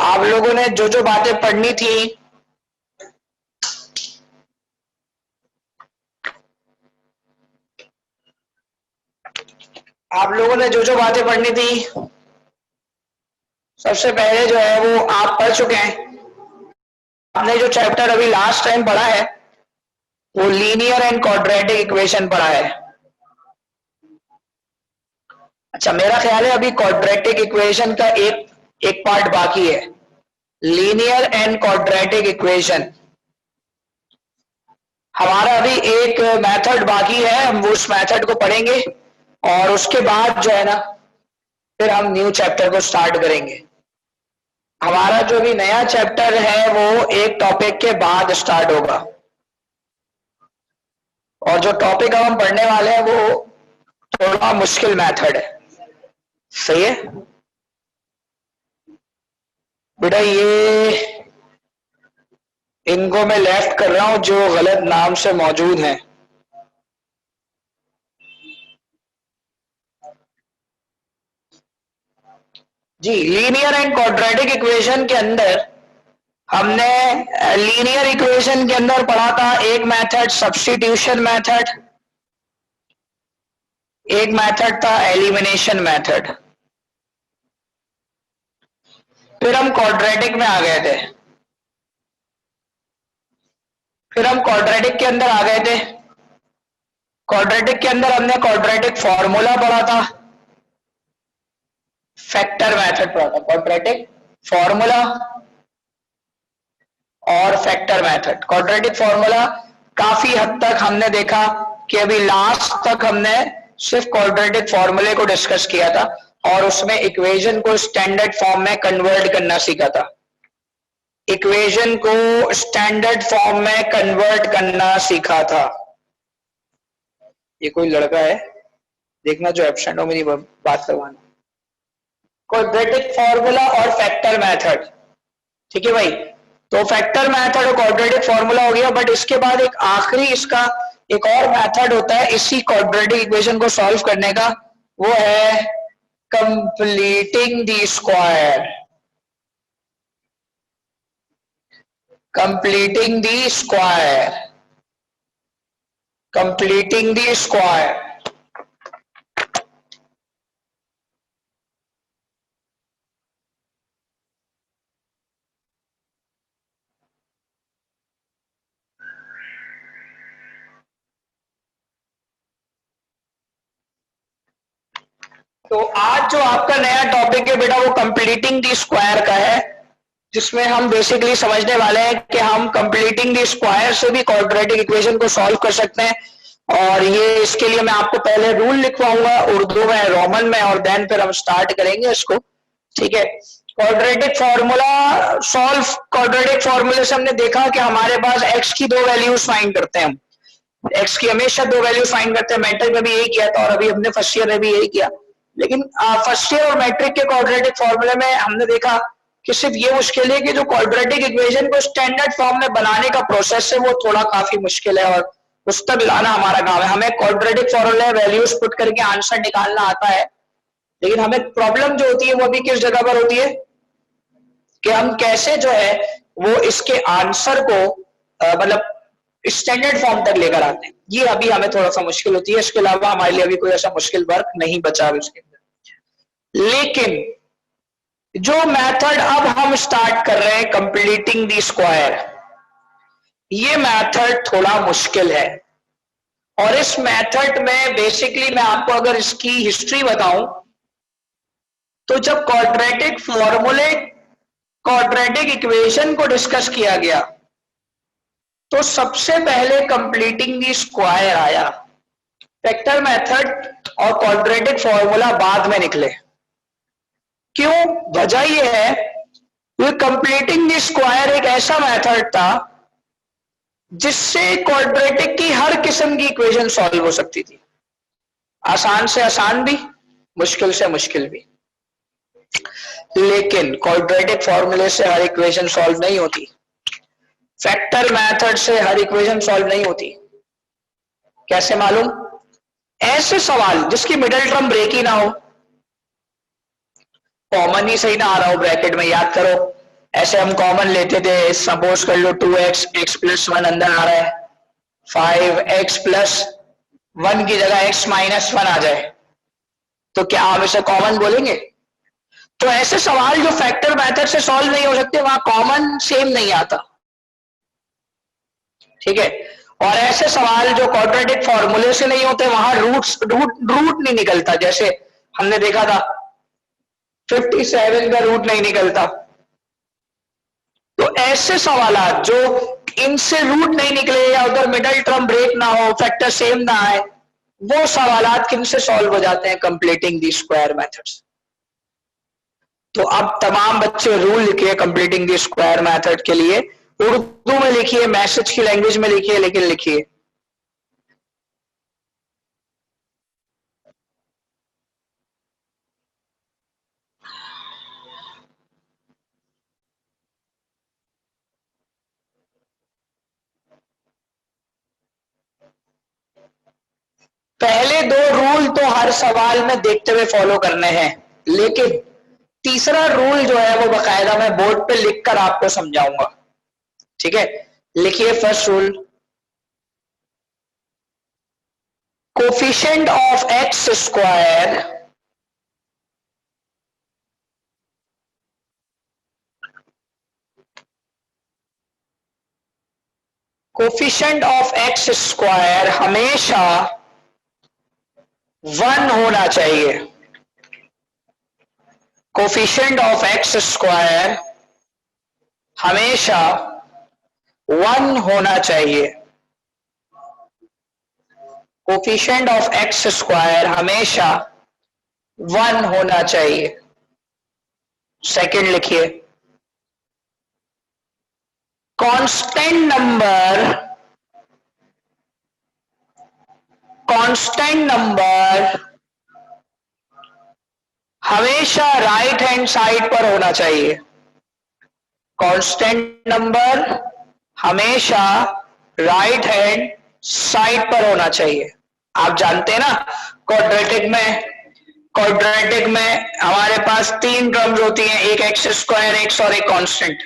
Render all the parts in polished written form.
आप लोगों ने जो जो बातें पढ़नी थी सबसे पहले जो है वो आप पढ़ चुके हैं। आपने जो चैप्टर अभी लास्ट टाइम पढ़ा है वो लीनियर एंड क्वाड्रेटिक इक्वेशन पढ़ा है। अच्छा, मेरा ख्याल है अभी क्वाड्रेटिक इक्वेशन का एक पार्ट बाकी है, लीनियर एंड क्वाड्रेटिक इक्वेशन। हमारा अभी एक मेथड बाकी है, हम उस मेथड को पढ़ेंगे और उसके बाद जो है ना फिर हम न्यू चैप्टर को स्टार्ट करेंगे। हमारा जो भी नया चैप्टर है वो एक टॉपिक के बाद स्टार्ट होगा और जो टॉपिक अब हम पढ़ने वाले हैं वो थोड़ा मुश्किल मेथड है। सही है बेटा, ये इनको मैं लेफ्ट कर रहा हूं जो गलत नाम से मौजूद हैं। जी, लीनियर एंड क्वाड्रेटिक इक्वेशन के अंदर हमने लीनियर इक्वेशन के अंदर पढ़ा था एक मेथड सब्स्टिट्यूशन मेथड, एक मेथड था एलिमिनेशन मेथड। फिर हम क्वाड्रेटिक में आ गए थे, क्वाड्रेटिक के अंदर हमने क्वाड्रेटिक फॉर्मूला पढ़ा था, फैक्टर मेथड पढ़ा था, क्वाड्रेटिक फॉर्मूला और फैक्टर मेथड। क्वाड्रेटिक फॉर्मूला काफी हद तक हमने देखा कि अभी लास्ट तक हमने सिर्फ क्वाड्रेटिक फॉर्मूले को डिस्कस किया था और उसमें इक्वेशन को स्टैंडर्ड फॉर्म में कन्वर्ट करना सीखा था। इक्वेशन को स्टैंडर्ड फॉर्म में कन्वर्ट करना सीखा था। ये कोई लड़का है, देखना जो एब्सेंट हो मेरी बात करवाना। क्वाड्रेटिक फॉर्मूला और फैक्टर मेथड, ठीक है भाई। तो फैक्टर मेथड और क्वाड्रेटिक फॉर्मूला हो गया, बट इसके बाद एक आखिरी इसका एक और मेथड होता है इसी क्वाड्रेटिक इक्वेशन को सॉल्व करने का, वो है completing the square. Completing the square, completing the square. तो आज जो आपका नया टॉपिक है बेटा वो कंप्लीटिंग द स्क्वायर का है, जिसमें हम बेसिकली समझने वाले हैं कि हम कंप्लीटिंग द स्क्वायर से भी क्वाड्रेटिक इक्वेशन को सॉल्व कर सकते हैं। और ये इसके लिए मैं आपको पहले रूल लिखवाऊंगा उर्दू में, रोमन में, और देन फिर हम स्टार्ट करेंगे इसको, ठीक है। क्वाड्रेटिक फॉर्मूला सॉल्व, क्वाड्रेटिक फॉर्मूले से हमने देखा कि हमारे पास एक्स की दो वैल्यूज फाइंड करते हैं हम, एक्स की हमेशा दो वैल्यूज फाइंड करते हैं। मैट्रिक में भी यही किया था और अभी हमने फर्स्ट ईयर में भी यही किया, लेकिन फर्स्ट ईयर और मैट्रिक के क्वाड्रेटिक फॉर्मूले में हमने देखा कि सिर्फ ये मुश्किल है कि जो क्वाड्रेटिक इक्वेशन को स्टैंडर्ड फॉर्म में बनाने का प्रोसेस है वो थोड़ा काफी मुश्किल है और उस तक लाना हमारा काम है। हमें क्वाड्रेटिक फॉर्मूले वैल्यूज पुट करके आंसर निकालना आता है, लेकिन हमें प्रॉब्लम जो होती है वो अभी किस जगह पर होती है कि हम कैसे जो है वो इसके आंसर को मतलब स्टैंडर्ड फॉर्म तक लेकर आते हैं। ये अभी हमें थोड़ा सा मुश्किल होती है, इसके अलावा हमारे लिए अभी कोई ऐसा मुश्किल वर्क नहीं बचा उसके अंदर। लेकिन जो मेथड अब हम स्टार्ट कर रहे हैं कंप्लीटिंग द स्क्वायर, ये मेथड थोड़ा मुश्किल है और इस मेथड में बेसिकली मैं आपको अगर इसकी हिस्ट्री बताऊं तो जब क्वाड्रेटिक फॉर्मूले, क्वाड्रेटिक इक्वेशन को डिस्कस किया गया तो सबसे पहले कंप्लीटिंग द स्क्वायर आया, फैक्टर मेथड और क्वाड्रेटिक फॉर्मूला बाद में निकले। क्यों? वजह यह है कि कंप्लीटिंग द स्क्वायर एक ऐसा मेथड था जिससे क्वाड्रेटिक की हर किस्म की इक्वेशन सॉल्व हो सकती थी, आसान से आसान भी, मुश्किल से मुश्किल भी। लेकिन क्वाड्रेटिक फॉर्मूले से हर इक्वेशन सॉल्व नहीं होती, फैक्टर मेथड से हर इक्वेशन सॉल्व नहीं होती। कैसे मालूम? ऐसे सवाल जिसकी मिडिल टर्म ब्रेक ही ना हो, कॉमन ही सही ना आ रहा हो ब्रैकेट में, याद करो ऐसे हम कॉमन लेते थे, सपोज कर लो 2x, x+1 अंदर आ रहा है, 5x+1 की जगह x-1 आ जाए तो क्या हम इसे कॉमन बोलेंगे? तो ऐसे सवाल जो फैक्टर मेथड से सॉल्व नहीं हो सकते वहां कॉमन सेम नहीं आता, ठीक है। और ऐसे सवाल जो क्वाड्रेटिक फॉर्मूले से नहीं होते वहां रूट नहीं निकलता, जैसे हमने देखा था 57 का रूट नहीं निकलता। तो ऐसे सवाल जो इनसे रूट नहीं निकले या उधर मिडल टर्म ब्रेक ना हो, फैक्टर सेम ना आए, वो सवाल किन से सॉल्व हो जाते हैं? Completing the square methods. तो अब तमाम बच्चे रूल लिखिए कंप्लीटिंग दी स्क्वायर मेथड के लिए, उर्दू में लिखिए, मैसेज की लैंग्वेज में लिखिए, लेकिन लिखिए। पहले दो रूल तो हर सवाल में देखते हुए फॉलो करने हैं, लेकिन तीसरा रूल जो है वो बकायदा मैं बोर्ड पे लिखकर आपको समझाऊंगा, ठीक है। लिखिए first rule, coefficient of x square coefficient of x square हमेशा 1 होना चाहिए। कोफिशिएंट ऑफ एक्स स्क्वायर हमेशा 1 होना चाहिए। कोफिशिएंट ऑफ एक्स स्क्वायर हमेशा 1 होना चाहिए। सेकंड लिखिए, कांस्टेंट नंबर हमेशा राइट हैंड साइड पर होना चाहिए। कांस्टेंट नंबर हमेशा राइट हैंड साइड पर होना चाहिए। आप जानते हैं ना, क्वाड्रेटिक में हमारे पास 3 टर्म्स होती हैं, एक एक्स स्क्वायर, एक्स और एक कांस्टेंट।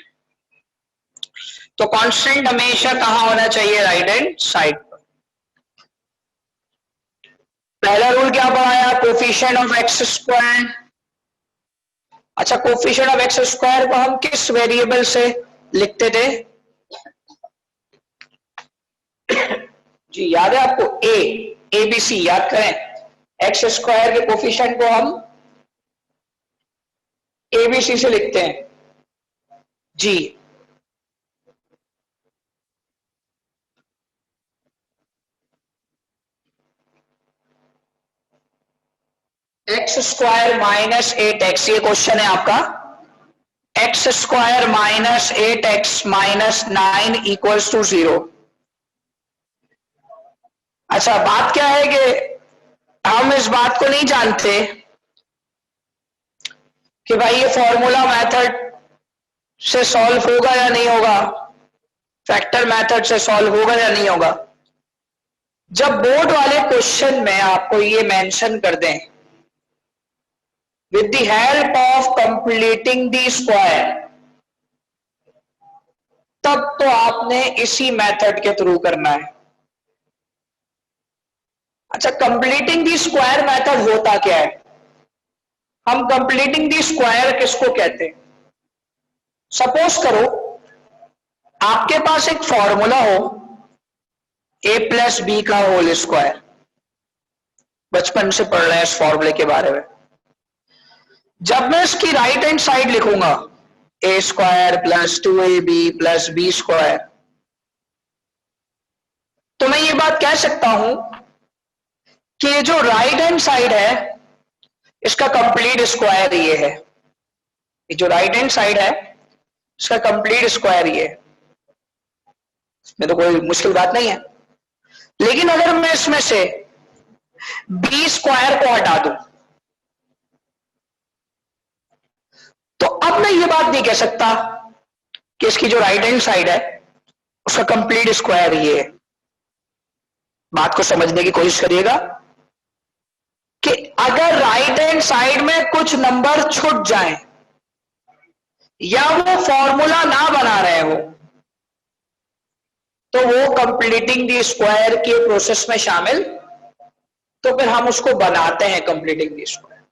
तो कांस्टेंट हमेशा कहां होना चाहिए? राइट हैंड साइड पर। पहला रूल क्या पढ़ाया? Coefficient of x square. अच्छा, कोफिशिएंट ऑफ एक्स स्क्वायर को हम किस वेरिएबल से लिखते थे? जी याद है आपको? ए बी सी याद करें। एक्स स्क्वायर के कोफिशिएंट को हम एबीसी से लिखते हैं जी। एक्स स्क्वायर माइनस 8x, ये क्वेश्चन है आपका। X square minus 8x minus 9 equals to 0। अच्छा, बात क्या है कि हम इस बात को नहीं जानते कि भाई ये फॉर्मूला मेथड से सॉल्व होगा या नहीं होगा, फैक्टर मेथड से सॉल्व होगा या नहीं होगा। जब बोर्ड वाले क्वेश्चन में आपको ये मेंशन कर दें with the help of completing the square, तब तो आपने इसी मेथड के थ्रू करना है। अच्छा, कंप्लीटिंग दी स्क्वायर मेथड होता क्या है? हम कंप्लीटिंग दी स्क्वायर किसको कहते हैं? सपोज करो आपके पास एक फॉर्मूला हो a+b का होल स्क्वायर, बचपन से पढ़ रहे हैं इस फॉर्मूले के बारे में। जब मैं इसकी राइट हैंड साइड लिखूंगा a square plus 2ab plus B square, तो मैं ये बात कह सकता हूं कि जो राइट हैंड साइड है इसका कंप्लीट स्क्वायर ये है। ये जो राइट हैंड साइड है इसका कंप्लीट स्क्वायर ये है। इसमें तो कोई मुश्किल बात नहीं है। लेकिन अगर मैं इसमें से बी स्क्वायर को हटा दूं तो अब मैं ये बात नहीं कह सकता कि इसकी जो राइट हैंड साइड है उसका कंप्लीट स्क्वायर ये है। बात को समझने की कोशिश करिएगा कि अगर राइट हैंड साइड में कुछ नंबर छूट जाएं या वो फॉर्मूला ना बना रहे हो तो वो कंप्लीटिंग दी स्क्वायर के प्रोसेस में शामिल, तो फिर हम उसको बनाते हैं कंप्लीटिंग दी स्क्वायर।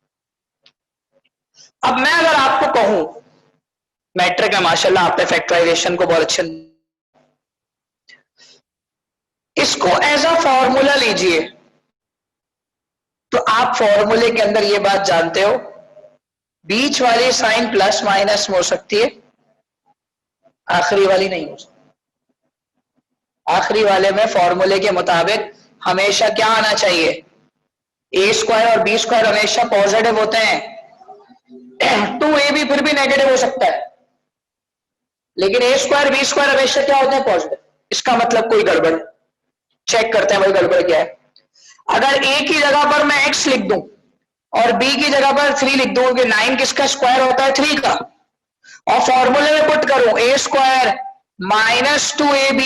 अब मैं अगर आपको कहूं, मैट्रिक है माशाल्लाह, आपने फैक्टराइजेशन को बहुत अच्छे, इसको एज अ फॉर्मूला लीजिए, तो आप फॉर्मूले के अंदर ये बात जानते हो, बीच वाली साइन प्लस माइनस में हो सकती है, आखिरी वाली नहीं हो सकती। आखिरी वाले में फॉर्मूले के मुताबिक हमेशा क्या आना चाहिए, ए स्क्वायर और बी स्क्वायर हमेशा पॉजिटिव होते हैं, 2ab फिर भी नेगेटिव हो सकता है, लेकिन ए स्क्वायर बी स्क्वायर हमेशा क्या होते हैं, पॉजिटिव। इसका मतलब कोई गड़बड़, चेक करते हैं भाई गड़बड़ क्या है। अगर ए की जगह पर मैं x लिख दूं और b की जगह पर 3 लिख दूं, कि 9 किसका स्क्वायर होता है, 3 का, और फॉर्मूले में पुट करूं a square minus 2ab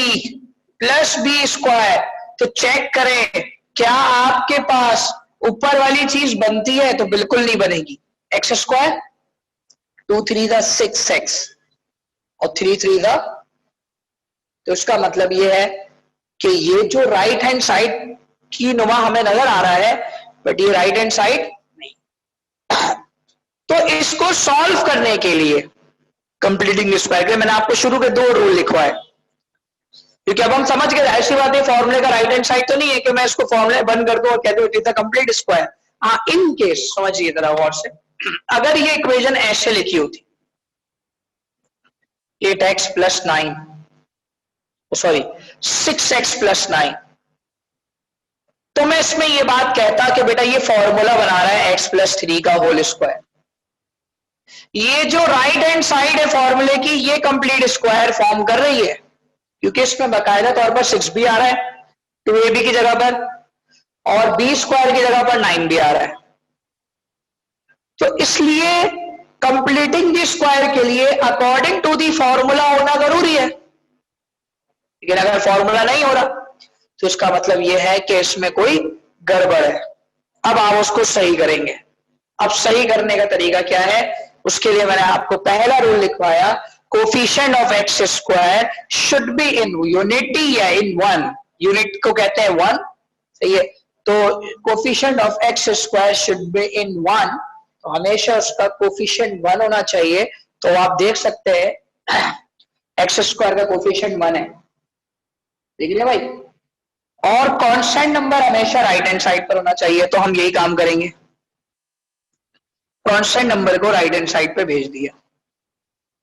plus B square, तो चेक करें क्या आपके पास ऊपर वाली चीज बनती है, तो बिल्कुल नहीं बनेगी। एक्स स्क्वायर 2 3 दा 6x और 3 3 दा, तो इसका मतलब ये है कि ये जो राइट हैंड साइड की नुमा हमें नजर आ रहा है, बट ये राइट हैंड साइड नहीं। तो इसको सॉल्व करने के लिए कंप्लीटिंग स्क्वायर के मैंने आपको शुरू के 2 रूल लिखवाए, क्योंकि अब हम समझ गए, ऐसी बात है फॉर्मूले का राइट हैंड साइड तो नहीं है कि मैं इसको फॉर्मूले बंद कर दूं और कह दूं it is the complete square. हाँ, इन केस समझिए जरा गौर से, अगर ये इक्वेशन ऐसे लिखी होती 8x plus 9, sorry 6x plus 9, तो मैं इसमें ये बात कहता कि बेटा ये फॉर्मूला बना रहा है x प्लस 3 का होल स्क्वायर। ये जो राइट हैंड साइड है फॉर्मूले की, ये कंप्लीट स्क्वायर फॉर्म कर रही है, क्योंकि इसमें बाकायदा तौर पर 6 भी आ रहा है 2ab की जगह पर, और b स्क्वायर की जगह पर 9 भी आ रहा है। तो इसलिए कंप्लीटिंग द स्क्वायर के लिए अकॉर्डिंग टू दी फॉर्मूला होना जरूरी है, लेकिन अगर फॉर्मूला नहीं हो रहा तो इसका मतलब यह है कि इसमें कोई गड़बड़ है। अब आप उसको सही करेंगे। अब सही करने का तरीका क्या है, उसके लिए मैंने आपको पहला रूल लिखवाया, coefficient of x square should be in unity या इन 1, यूनिट को कहते हैं 1, सही है। तो coefficient of x square should be in 1, तो हमेशा उसका कोफिशिएंट 1 होना चाहिए। तो आप देख सकते हैं एक्स स्क्वायर का कोफिशिएंट 1 है, देख लिया भाई, और कांस्टेंट नंबर हमेशा राइट हैंड साइड पर होना चाहिए। तो हम यही काम करेंगे, कांस्टेंट नंबर को राइट हैंड साइड पे भेज दिया,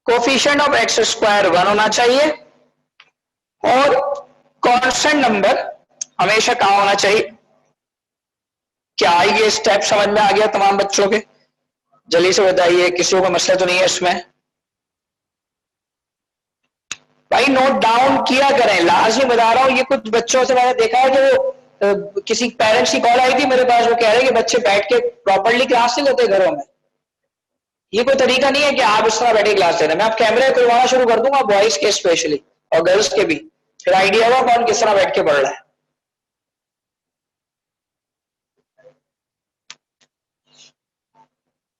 कोफिशिएंट ऑफ एक्स स्क्वायर 1 होना चाहिए, और कांस्टेंट नंबर हमेशा कहां होना चाहिए। क्या ये स्टेप समझ में आ गया तमाम बच्चों के? जल्दी से बताइए, किसी को मसला तो नहीं है इसमें? भाई नोट डाउन किया करें, लाजमी बता रहा हूं। ये कुछ बच्चों से मैंने देखा है कि वो किसी पेरेंट्स की कॉल आई थी मेरे पास, वो कह रहे हैं कि बच्चे बैठ के प्रॉपर्ली क्लास नहीं लेते घरों में। ये कोई तरीका नहीं है कि आप इस तरह बैठे क्लास ले रहे हैं। मैं आप कैमरे खुलवाना शुरू कर दूंगा, बॉयज के स्पेशली और गर्ल्स के भी, फिर आइडिया होगा कौन किस तरह बैठ के पढ़ रहा है।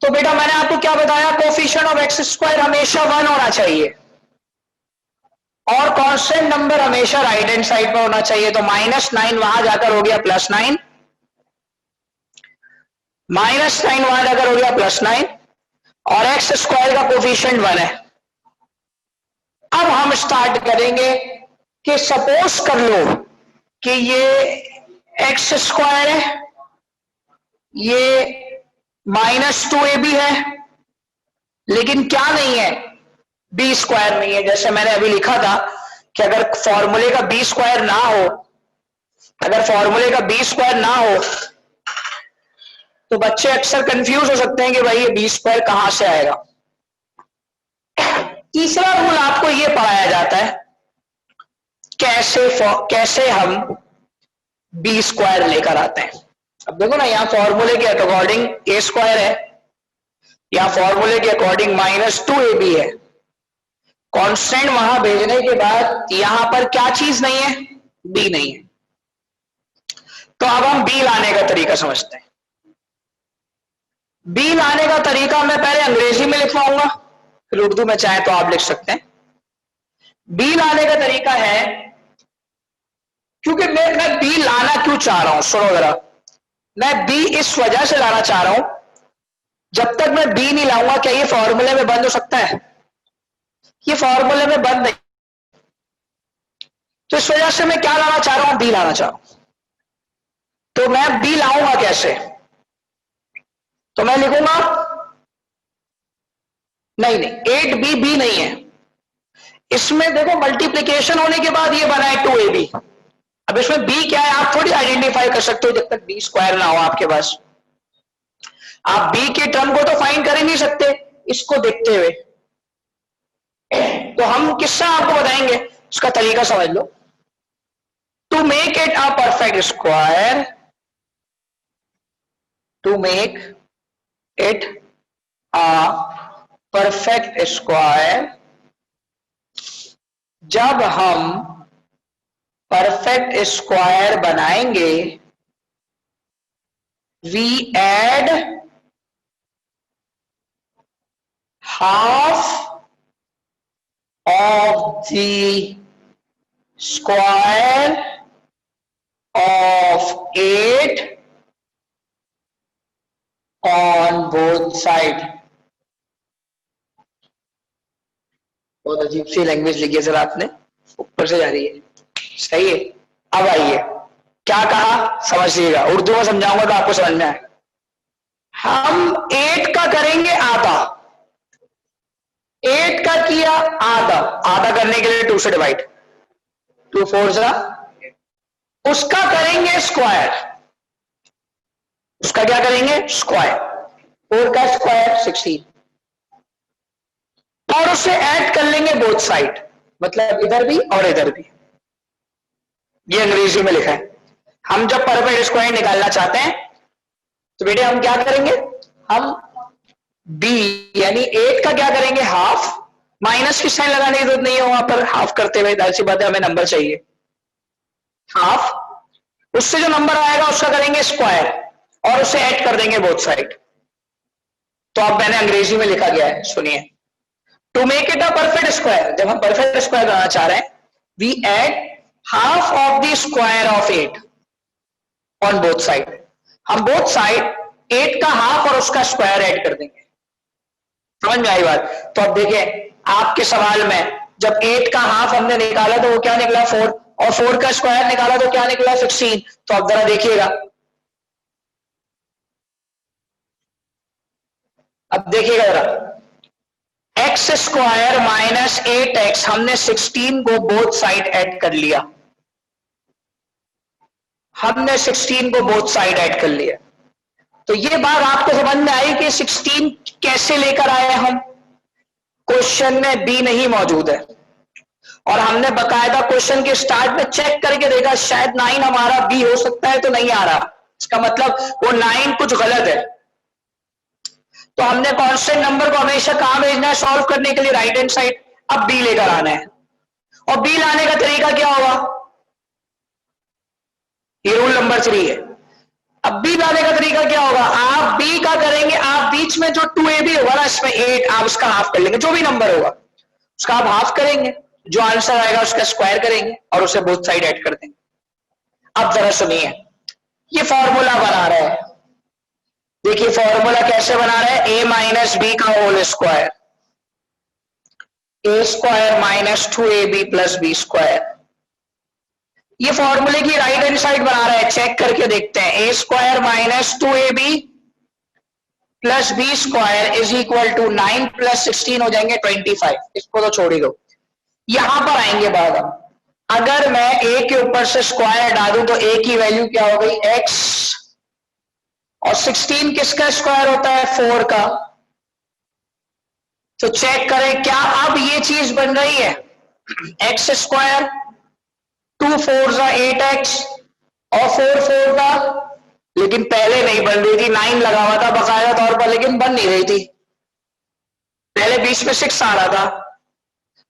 तो बेटा मैंने आपको क्या बताया, कोफिशिएंट ऑफ एक्स स्क्वायर हमेशा 1 होना चाहिए, और कांस्टेंट नंबर हमेशा राइट हैंड साइड पर होना चाहिए। तो -9 वहां जाकर हो गया +9, -9 वहां जाकर हो गया +9, और एक्स स्क्वायर का कोफिशिएंट 1 है। अब हम स्टार्ट करेंगे कि सपोज कर लो कि ये एक्स स्क्वायर है, ये -2ab है, लेकिन क्या नहीं है, बी स्क्वायर नहीं है। जैसे मैंने अभी लिखा था कि अगर फॉर्मूले का बी स्क्वायर ना हो, अगर फॉर्मूले का बी स्क्वायर ना हो तो बच्चे अक्सर कंफ्यूज हो सकते हैं कि भाई ये बी स्क्वायर कहां से आएगा। तीसरा रूल आपको यह पढ़ाया जाता है कैसे हम बी स्क्वायर लेकर आते हैं। अब देखो ना, यहां फॉर्मूले के अकॉर्डिंग ए स्क्वायर है, यहां फॉर्मूले के अकॉर्डिंग -2ab है। कांस्टेंट वहां भेजने के बाद यहां पर क्या चीज नहीं है, बी नहीं है। तो अब हम बी लाने का तरीका समझते हैं। बी लाने का तरीका मैं पहले अंग्रेजी में लिखवाऊंगा, फिर उर्दू में चाहे तो आप लिख सकते हैं। बी लाने का तरीका है, क्योंकि मैं बी लाना क्यों चाह रहा हूं, सुनो जरा। मैं बी इस वजह से लाना चाह रहा हूं, जब तक मैं बी नहीं लाऊंगा क्या ये फॉर्मूले में बंद हो सकता है? ये फॉर्मूले में बंद नहीं। तो इस वजह से मैं क्या लाना चाह रहा हूं, बी लाना चाह रहा हूं। तो मैं बी लाऊंगा कैसे? तो मैं लिखूंगा, नहीं नहीं 8b बी नहीं है, इसमें देखो मल्टीप्लीकेशन होने के बाद ये बना है 2ab। अब इसमें बी क्या है आप थोड़ी आइडेंटिफाई कर सकते हो जब तक बी स्क्वायर ना हो आपके पास। आप बी के टर्म को तो फाइंड कर ही नहीं सकते इसको देखते हुए। तो हम किससे आपको बताएंगे, इसका तरीका समझ लो। To make it a perfect square, to make it a perfect square, जब हम परफेक्ट स्क्वायर बनाएंगे, we add half of the square of 8 on both side। बहुत अजीब सी लैंग्वेज लिखी है सर आपने, ऊपर से जा रही है, सही है। अब आइए, क्या कहा समझिएगा, उर्दू में समझाऊंगा तो आपको समझ में आए। हम 8 का करेंगे आधा, 8 का किया आधा, आधा करने के लिए 2 से डिवाइड, 2 4 जा, उसका करेंगे स्क्वायर, उसका क्या करेंगे स्क्वायर, 4 का स्क्वायर 16, और उसे ऐड कर लेंगे बोथ साइड, मतलब इधर भी और इधर भी। ये अंग्रेजी में लिखा है। हम जब परफेक्ट स्क्वायर निकालना चाहते हैं तो बेटे हम क्या करेंगे, हम b यानी 8 का क्या करेंगे हाफ, माइनस की साइन लगाने की जरूरत नहीं है वहां पर, हाफ करते हुए जाहिर सी बात है हमें नंबर चाहिए हाफ, उससे जो नंबर आएगा उसका करेंगे स्क्वायर और उसे ऐड कर देंगे बोथ साइड। तो अब मैंने अंग्रेजी में लिखा गया है, सुनिए। To make it a perfect square, जब हम परफेक्ट स्क्वायर बनाना चाह रहे हैं, we add half of the square of 8 on both side. हम बोथ साइड 8 का हाफ और उसका स्क्वायर ऐड कर देंगे। समझ में आई बात? तो अब देखिए आपके सवाल में जब 8 का हाफ हमने निकाला तो वो क्या निकला 4, और 4 का स्क्वायर निकाला तो क्या निकला 16। तो अब जरा देखिएगा, अब देखिएगा जरा, एक्स स्क्वायर माइनस 8x, हमने 16 को बोथ साइड ऐड कर लिया, हमने 16 को बोथ साइड ऐड कर लिया। तो ये बात आपको समझ में आई कि 16 कैसे लेकर आए हम, क्वेश्चन में बी नहीं मौजूद है, और हमने बकायदा क्वेश्चन के स्टार्ट में चेक करके देखा शायद 9 हमारा बी हो सकता है, तो नहीं आ रहा, इसका मतलब वो 9 कुछ गलत है। तो हमने कांस्टेंट नंबर को हमेशा कहां भेजना है सॉल्व करने के लिए, राइट हैंड साइड। अब बी लेकर आना है, और बी लाने का तरीका क्या होगा, ये रूल नंबर 3 है। अब बी लाने का तरीका क्या होगा, आप बी का करेंगे, आप बीच में जो 2ab होगा ना इसमें 8, आप उसका हाफ कर लेंगे, जो भी नंबर होगा उसका आप हाफ करेंगे, जो आंसर आएगा उसका स्क्वायर करेंगे और उसे बोथ साइड ऐड कर देंगे। अब जरा सुनिए, ये फॉर्मूला बना रहे हैं, देखिए फॉर्मूला कैसे बना रहे हैं, a माइनस बी का whole square, a square minus 2ab plus B square. ये फॉर्मूले की राइट हैंड साइड बना रहे हैं, चेक करके देखते हैं, a square minus 2ab plus B square is equal to 9 plus 16 हो जाएंगे 25, इसको तो छोड़ ही दो। यहां पर आएंगे बाद हम, अगर मैं a के ऊपर से स्क्वायर डालूं तो a की वैल्यू क्या हो गई x, और 16 किसका स्क्वायर होता है 4 का। तो चेक करें क्या अब ये चीज बन रही है, एक्स स्क्वायर 2 4 जा 8x और 4 4 का, लेकिन पहले नहीं बन रही थी, 9 लगा हुआ था बकायदा तौर पर, लेकिन बन नहीं रही थी, पहले बीच में 6 आ रहा था।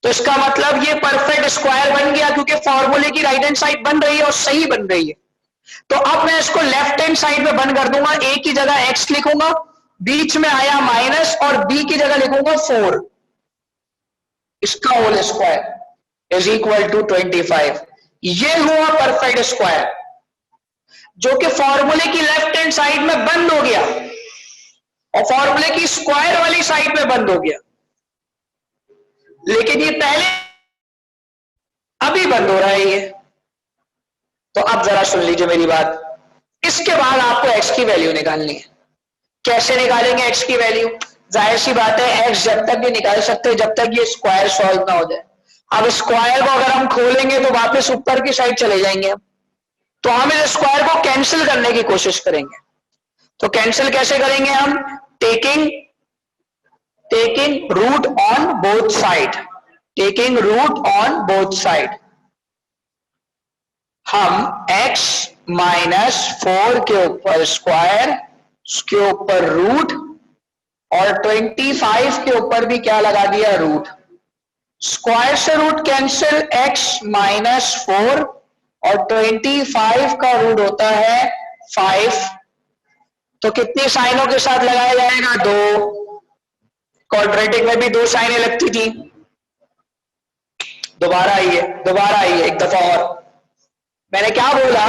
तो इसका मतलब ये परफेक्ट स्क्वायर बन गया, क्योंकि फॉर्मूले की राइट हैंड साइड बन रही है और सही बन रही है। तो अब मैं इसको लेफ्ट हैंड साइड में बंद कर दूंगा, a की जगह x लिखूंगा, बीच में आया माइनस, और b की जगह लिखूंगा 4। इसका whole square is equal to 25। ये हुआ परफेक्ट स्क्वायर जो कि फॉर्मूले की लेफ्ट हैंड साइड में बंद हो गया और फॉर्मूले की स्क्वायर वाली साइड में बंद हो गया, लेकिन ये पहले अभी बंद हो रहा है ये। तो अब जरा सुन लीजिए मेरी बात। इसके बाद आपको x की वैल्यू निकालनी है। कैसे निकालेंगे x की वैल्यू? जाहिर सी बात है x जब तक नहीं निकाल सकते जब तक ये स्क्वायर सॉल्व ना हो जाए। अब स्क्वायर को अगर हम खोलेंगे तो वापस ऊपर की साइड चले जाएंगे, तो हम इस स्क्वायर को कैंसिल करने की कोशिश करेंगे। तो कैंसिल कैसे करेंगे हम? Taking root on both side, taking root on both side. हम x -4 के ऊपर स्क्वायर, उसके ऊपर रूट और 25 के ऊपर भी क्या लगा दिया? रूट। स्क्वायर से रूट कैंसिल, x -4 और 25 का रूट होता है 5। तो कितनी साइनों के साथ लगाया जाएगा? 2। क्वाड्रेटिक में भी 2 साइनें लगती थी। दोबारा आइए एक दफा और। मैंने क्या बोला?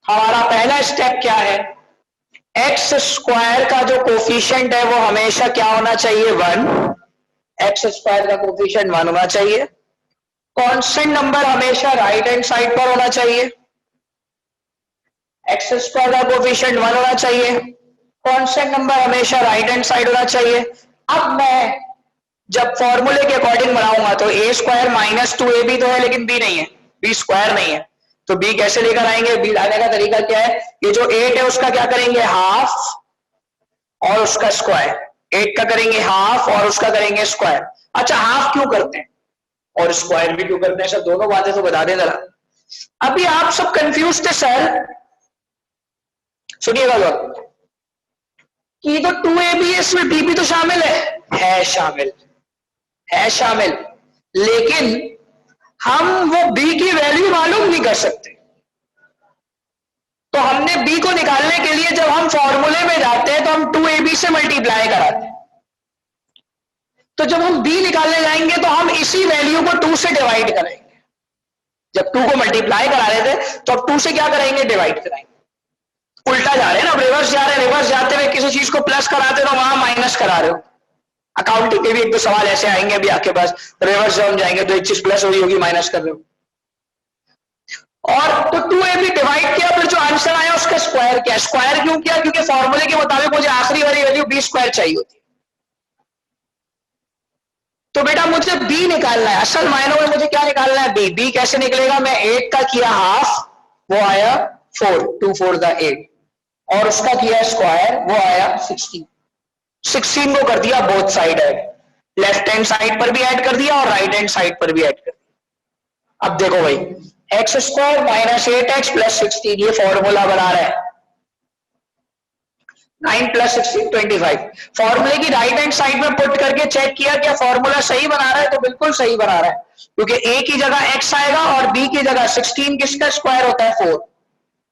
हमारा पहला स्टेप क्या है? एक्स स्क्वायर का जो कोफिशिएंट है वो हमेशा क्या होना चाहिए? 1। एक्स स्क्वायर का कोफिशिएंट 1 होना चाहिए। कांस्टेंट नंबर हमेशा राइट हैंड साइड पर होना चाहिए। एक्स स्क्वायर का कोफिशिएंट 1 होना चाहिए, कांस्टेंट नंबर हमेशा राइट हैंड साइड होना चाहिए। अब मैं जब फॉर्मूले के अकॉर्डिंग बनाऊंगा तो a स्क्वायर -2ab तो है लेकिन b नहीं है, b स्क्वायर नहीं है, तो b कैसे लेकर आएंगे? b लाने का तरीका क्या है? ये जो 8 है उसका क्या करेंगे? हाफ और उसका स्क्वायर। 8 का करेंगे हाफ और उसका करेंगे स्क्वायर। अच्छा, हाफ क्यों करते हैं और स्क्वायर भी क्यों करते हैं? सब दोनों बातें तो बता दें जरा। अभी आप सब कंफ्यूज थे सर, सुनिएगा लोग, कि तो 2ab इसमें b भी तो शामिल है शामिल है शामिल, लेकिन हम वो b की वैल्यू मालूम नहीं कर सकते। तो हमने b को निकालने के लिए जब हम फॉर्मूले में जाते हैं तो हम 2ab से मल्टीप्लाई कराते हैं। तो जब हम b निकालने जाएंगे तो हम इसी वैल्यू को 2 से डिवाइड करेंगे। जब 2 को मल्टीप्लाई करा रहे थे तो अब 2 से क्या करेंगे? डिवाइड कराएंगे। उल्टा जा रहे हैं ना, अब रिवर्स जा रहे हैं। रिवर्स जाते हुए किसी चीज को प्लस कराते तो वहां माइनस करा रहे हो। अकाउंटिंग के भी एक दो सवाल ऐसे आएंगे अभी आपके पास, रिवर्स जब हम जाएंगे तो एक चीज प्लस हुई होगी, माइनस कर रहे हो। और तो 2ab डिवाइड किया, फिर जो आंसर आया उसका स्क्वायर किया। स्क्वायर क्यों किया? क्योंकि फॉर्मूले के मुताबिक मुझे आखिरी वाली वैल्यू b स्क्वायर चाहिए होती है। तो बेटा मुझे b निकालना है, असल मायनों में मुझे क्या निकालना है? b कैसे निकलेगा? मैं 8 का किया हाफ, वो आया 4, 2 4 8, और उसका किया स्क्वायर, वो आया 16। 16 को कर दिया both side add, left hand side पर भी ऐड कर दिया और राइट हैंड साइड पर भी ऐड कर दिया। अब देखो भाई, एक्स स्क्वायर -8x + 16, ये फॉर्मूला बना रहा है। 9 + 16 25। फॉर्मूले की राइट हैंड साइड में पुट करके चेक किया क्या फॉर्मूला सही बना रहा है? तो बिल्कुल सही बना रहा है, क्योंकि a की जगह x आएगा और b की जगह 16 किसका स्क्वायर होता है? 4।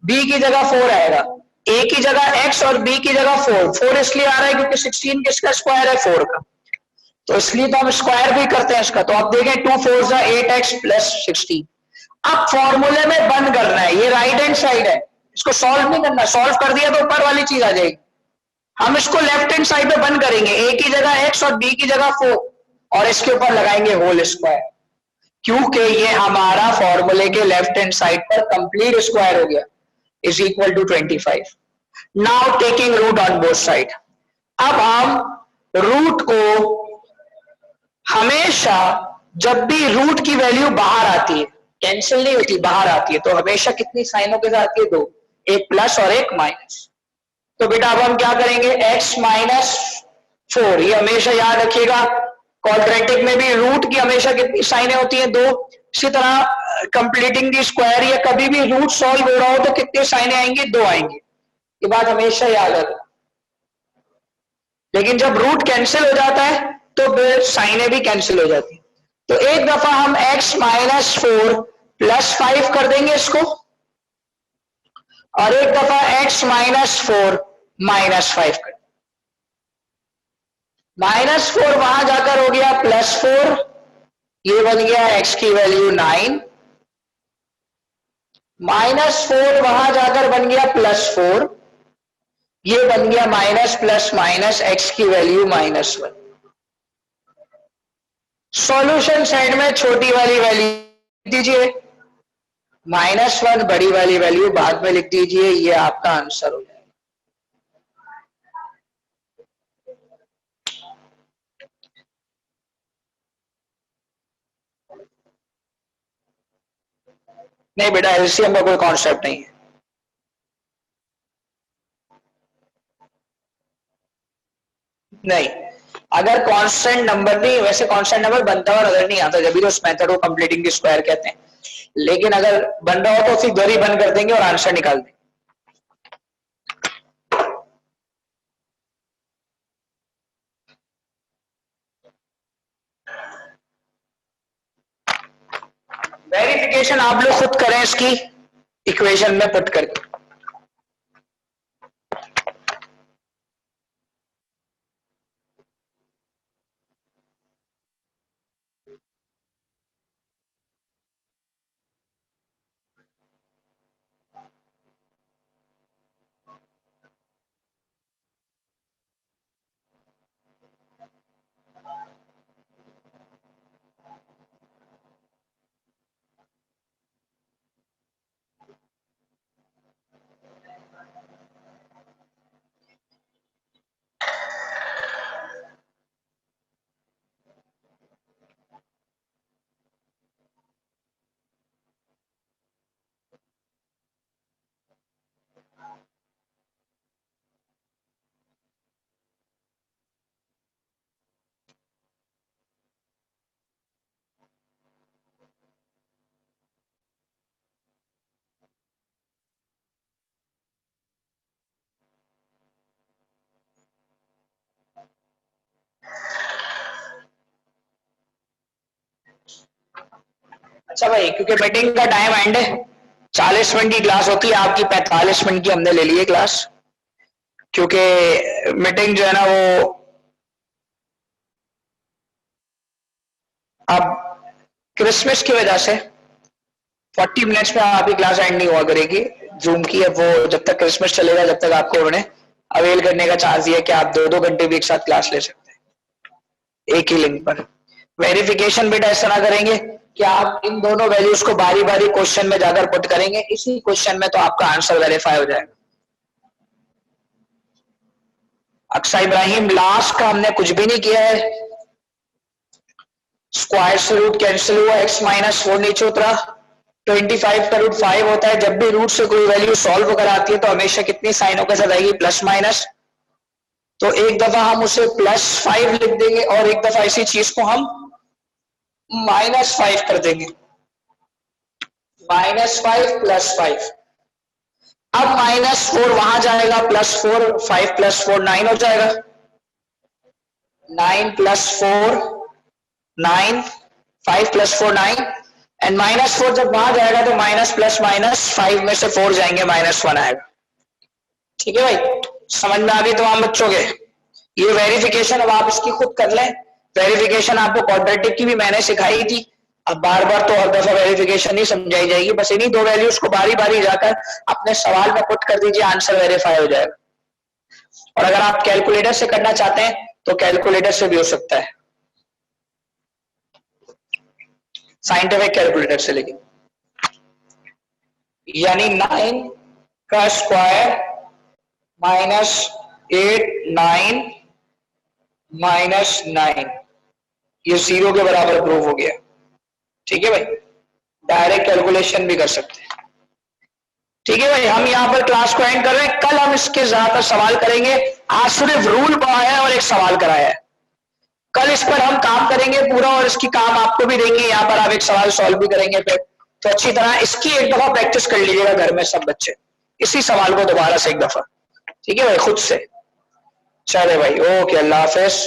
b की जगह 4 आएगा, a की जगह x और b की जगह 4। 4 इसलिए आ रहा है क्योंकि 16 किसका स्क्वायर है? 4 का, तो इसलिए तो हम स्क्वायर भी करते हैं इसका। तो आप देखें 2 4 8x + 16। अब फॉर्मूले में बंद करना है, ये राइट हैंड साइड है, इसको सॉल्व नहीं करना। सॉल्व कर दिया तो ऊपर वाली चीज आ जाएगी। हम इसको लेफ्ट हैंड साइड पे बंद करेंगे, a की जगह x और b की जगह 4, और इसके ऊपर लगाएंगे होल स्क्वायर, क्योंकि ये हमारा फॉर्मूले के लेफ्ट हैंड साइड पर कंप्लीट स्क्वायर हो गया, is equal to 25। Now taking root on both side. अब हम रूट को हमेशा, जब भी रूट की वैल्यू बाहर आती है, कैंसिल नहीं होती, बाहर आती है, तो हमेशा कितनी साइनों के साथ आती है? 2, एक प्लस और एक माइनस। तो बेटा अब हम क्या करेंगे? x -4, ये हमेशा याद रखिएगा। क्वाड्रेटिक में भी रूट की हमेशा कितनी साइनें होती हैं? 2। इसी तरह कंप्लीटिंग दी स्क्वायर या कभी भी रूट सॉल्व हो रहा हो तो कितनी साइनें आएंगी? 2 आएंगी। ये बात हमेशा याद रखना। लेकिन जब रूट कैंसिल हो जाता है तो फिर साइनें भी कैंसिल हो जाती है। तो एक दफा हम x -4 + 5 कर देंगे इसको, और एक दफा x -4 -5 कर। -4 वहां जाकर हो गया +4, ये बन गया x की वैल्यू 9, -4 वहां जाकर बन गया +4, ये बन गया माइनस प्लस माइनस x की वैल्यू -1। सॉल्यूशन साइड में छोटी वाली वैल्यू दीजिए, -1 बड़ी वाली वैल्यू बाद में लिख दीजिए, ये आपका आंसर हो जाएगा। नहीं बेटा, एलसीएम का कोई कॉन्सेप्ट नहीं है। नहीं, अगर कांस्टेंट नंबर नहीं, वैसे कांस्टेंट नंबर बनता और अगर नहीं आता, जब भी तो उस मेथड को कंप्लीटिंग द स्क्वायर कहते हैं। लेकिन अगर बन रहा हो तो फिर दर ही बंद कर देंगे और आंसर निकाल देंगे। वेरिफिकेशन आप लोग खुद करें इसकी इक्वेशन में पुट करके। अच्छा भाई, क्योंकि मीटिंग का टाइम एंड है, 40 मिनट की क्लास होती है आपकी, 45 मिनट की हमने ले ली है क्लास, क्योंकि मीटिंग जो है ना वो अब क्रिसमस की वजह से 40 मिनट्स में आपकी क्लास एंड नहीं हुआ करेगी जूम की। अब वो जब तक क्रिसमस चलेगा, जब तक आपको उन्होंने अवेल करने का चांस दिया कि आप 2-2 घंटे भी एक साथ क्लास ले सकते हैं एक ही लिंक पर। वेरिफिकेशन बेटा इस तरह करेंगे कि आप इन दोनों वैल्यूज को बारी बारी क्वेश्चन में जाकर पुट करेंगे, इसी क्वेश्चन में तो आपका आंसर वेरीफाई हो जाएगा। अक्सा इब्राहिम, लास्ट का हमने कुछ भी नहीं किया है, स्क्वायर से रूट कैंसिल हुआ, x -4 नीचे उतरा, 25 का रूट 5 होता है। जब भी रूट से कोई वैल्यू सॉल्व कराती है तो हमेशा कितनी साइनों के साथ आएगी, प्लस माइनस। तो एक दफा हम उसे +5 लिख देंगे और एक दफा इसी चीज को हम -5 कर देंगे, -5 +5। अब -4 वहां जाएगा, +4, 5 + 4 9 हो जाएगा, 9 + 4 9, 5 + 4 9, एंड -4 जब वहां जाएगा तो माइनस प्लस माइनस 5 में से 4 जाएंगे, -1 आएगा। ठीक है भाई, समझ में आ गई तमाम बच्चों के? ये वेरिफिकेशन अब आप इसकी खुद कर लें। वेरिफिकेशन आपको क्वाड्रेटिक की भी मैंने सिखाई थी, अब बार बार तो हर दफा वेरिफिकेशन नहीं समझाई जाएगी, बस इन्हीं 2 वैल्यूज को बारी बारी जाकर अपने सवाल में पुट कर दीजिए, आंसर वेरीफाई हो जाएगा। और अगर आप कैलकुलेटर से करना चाहते हैं तो कैलकुलेटर से भी हो सकता है, साइंटिफिक कैलकुलेटर से। लेकिन यानी 9 का स्क्वायर -8 9 -9, ये 0 के बराबर प्रूव हो गया। ठीक है भाई, डायरेक्ट कैलकुलेशन भी कर सकते हैं। ठीक है भाई, हम यहाँ पर क्लास को एंड कर रहे हैं, कल हम इसके ज्यादा सवाल करेंगे। आज सिर्फ रूल पढ़ाया है और एक सवाल कराया है, कल इस पर हम काम करेंगे पूरा और इसकी काम आपको भी देंगे, यहाँ पर आप एक सवाल सॉल्व भी करेंगे फिर। तो अच्छी तरह इसकी एक दफा प्रैक्टिस कर लीजिएगा घर में सब बच्चे, इसी सवाल को दोबारा से एक दफा। ठीक है भाई, खुद से। चले भाई, ओके, अल्लाह हाफिज।